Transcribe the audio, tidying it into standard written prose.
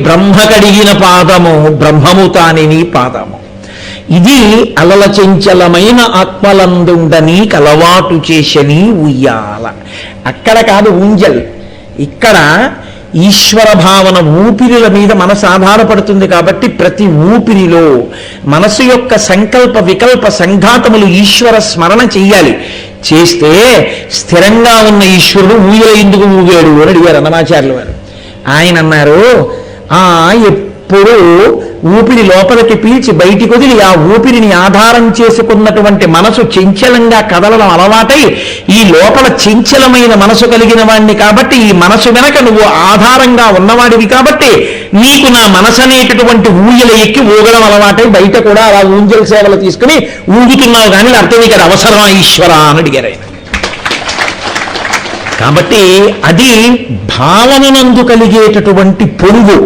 బ్రహ్మ కడిగిన పాదము, బ్రహ్మము తాని నీ పాదము. ఇది అలల చెంచలమైన ఆత్మలందుండని కలవాటు చేసని ఉయ్యాల. అక్కడ కాదు ఊంజల్, ఇక్కడ ఈశ్వర భావన ఊపిరిల మీద మనసు ఆధారపడుతుంది కాబట్టి ప్రతి ఊపిరిలో మనసు యొక్క సంకల్ప వికల్ప సంఘాతములు ఈశ్వర స్మరణ చెయ్యాలి. చేస్తే స్థిరంగా ఉన్న ఈశ్వరుడు ఊయల ఎందుకు ఊగాడు అని అడిగారు అన్నమాచార్యుల వారు. ఆయన అన్నారు, ఎప్పుడు ఊపిరి లోపలికి పీల్చి బయటికి వదిలి ఆ ఊపిరిని ఆధారం చేసుకున్నటువంటి మనసు చంచలంగా కదలడం అలవాటై ఈ లోపల చంచలమైన మనసు కలిగిన వాడిని కాబట్టి ఈ మనసు వెనక నువ్వు ఆధారంగా ఉన్నవాడివి కాబట్టి నీకు నా మనసు అనేటటువంటి ఊయల ఎక్కి ఊగడం అలవాటై బయట కూడా అలా ఊంజల్ సేవలు తీసుకుని ఊగుతున్నావు కానీ అర్థం ఇక్కడ అవసరమా ఈశ్వర అని అడిగారు ఆయన. కాబట్టి అది భావననందు కలిగేటటువంటి పొరుగు.